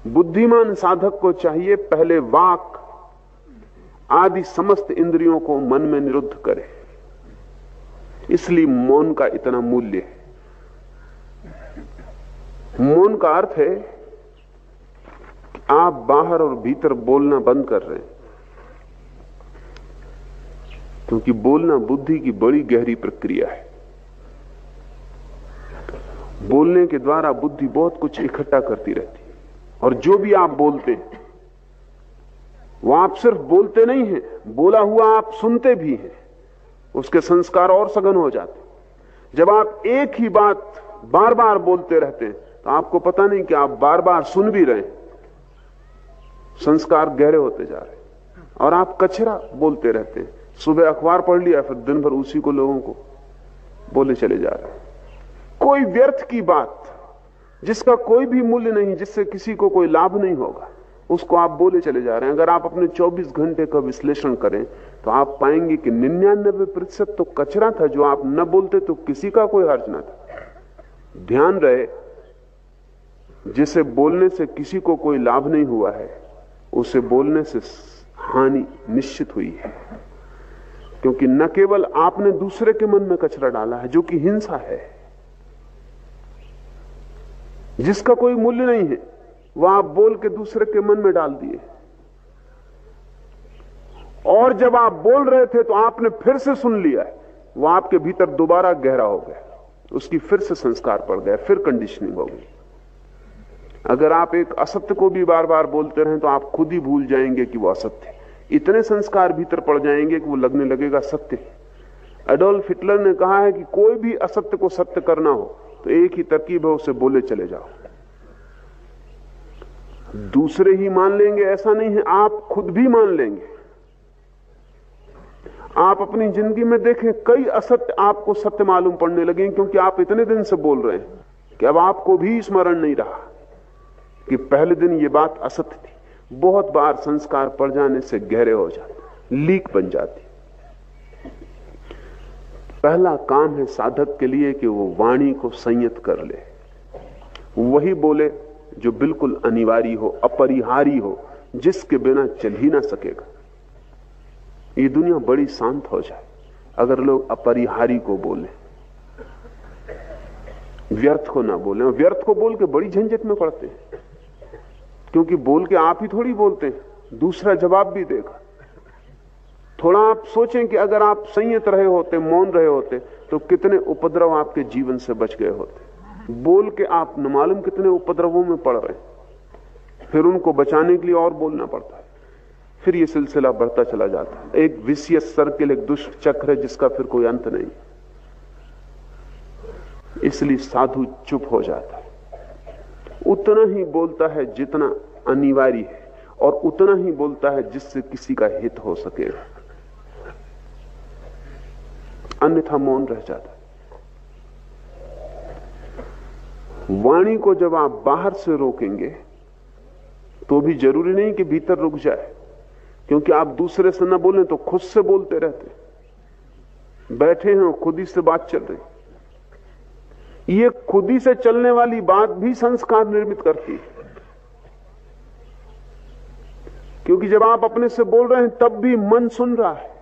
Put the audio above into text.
बुद्धिमान साधक को चाहिए पहले वाक आदि समस्त इंद्रियों को मन में निरुद्ध करे। इसलिए मौन का इतना मूल्य है। मौन का अर्थ है कि आप बाहर और भीतर बोलना बंद कर रहे हैं, क्योंकि बोलना बुद्धि की बड़ी गहरी प्रक्रिया है। बोलने के द्वारा बुद्धि बहुत कुछ इकट्ठा करती रहती है, और जो भी आप बोलते हैं वो आप सिर्फ बोलते नहीं हैं, बोला हुआ आप सुनते भी हैं। उसके संस्कार और सघन हो जाते हैं। जब आप एक ही बात बार बार बोलते रहते हैं तो आपको पता नहीं कि आप बार बार सुन भी रहे हैं। संस्कार गहरे होते जा रहे हैं। और आप कचरा बोलते रहते हैं। सुबह अखबार पढ़ लिया, फिर दिन भर उसी को लोगों को बोले चले जा रहे हैं। कोई व्यर्थ की बात जिसका कोई भी मूल्य नहीं, जिससे किसी को कोई लाभ नहीं होगा, उसको आप बोले चले जा रहे हैं। अगर आप अपने 24 घंटे का विश्लेषण करें तो आप पाएंगे कि 99% तो कचरा था। जो आप न बोलते तो किसी का कोई हर्ज न था। ध्यान रहे, जिसे बोलने से किसी को कोई लाभ नहीं हुआ है, उसे बोलने से हानि निश्चित हुई है। क्योंकि न केवल आपने दूसरे के मन में कचरा डाला है, जो कि हिंसा है, जिसका कोई मूल्य नहीं है, वह आप बोल के दूसरे के मन में डाल दिए। और जब आप बोल रहे थे तो आपने फिर से सुन लिया है, वह आपके भीतर दोबारा गहरा हो गया, उसकी फिर से संस्कार पड़ गया, फिर कंडीशनिंग हो गई। अगर आप एक असत्य को भी बार बार बोलते रहें तो आप खुद ही भूल जाएंगे कि वो असत्य है। इतने संस्कार भीतर पड़ जाएंगे कि वो लगने लगेगा सत्य। एडोल्फ हिटलर ने कहा है कि कोई भी असत्य को सत्य करना हो तो एक ही तरकीब है, उसे बोले चले जाओ। दूसरे ही मान लेंगे ऐसा नहीं है, आप खुद भी मान लेंगे। आप अपनी जिंदगी में देखें, कई असत्य आपको सत्य मालूम पड़ने लगे, क्योंकि आप इतने दिन से बोल रहे हैं कि अब आपको भी स्मरण नहीं रहा कि पहले दिन ये बात असत्य थी। बहुत बार संस्कार पड़ जाने से गहरे हो जाते, लीक बन जाती। पहला काम है साधक के लिए कि वो वाणी को संयत कर ले, वही बोले जो बिल्कुल अनिवार्य हो, अपरिहार्य हो, जिसके बिना चल ही ना सकेगा। ये दुनिया बड़ी शांत हो जाए अगर लोग अपरिहार्य को बोले, व्यर्थ को ना बोले। व्यर्थ को बोल के बड़ी झंझट में पड़ते हैं, क्योंकि बोल के आप ही थोड़ी बोलते हैं, दूसरा जवाब भी देगा। थोड़ा आप सोचें कि अगर आप संयत रहे होते, मौन रहे होते, तो कितने उपद्रव आपके जीवन से बच गए होते। बोल के आप न मालूम कितने उपद्रवों में पड़ रहे हैं, फिर उनको बचाने के लिए और बोलना पड़ता है, फिर ये सिलसिला बढ़ता चला जाता है। एक विशियस सर्किल, एक दुष्ट चक्र है जिसका फिर कोई अंत नहीं। इसलिए साधु चुप हो जाता है, उतना ही बोलता है जितना अनिवार्य है, और उतना ही बोलता है जिससे किसी का हित हो सकेगा, अन्यथा मौन रह जाता है। वाणी को जब आप बाहर से रोकेंगे तो भी जरूरी नहीं कि भीतर रुक जाए, क्योंकि आप दूसरे से न बोलें तो खुद से बोलते रहते। बैठे हैं, खुद ही से बात चल रही। ये खुद ही से चलने वाली बात भी संस्कार निर्मित करती है, क्योंकि जब आप अपने से बोल रहे हैं तब भी मन सुन रहा है।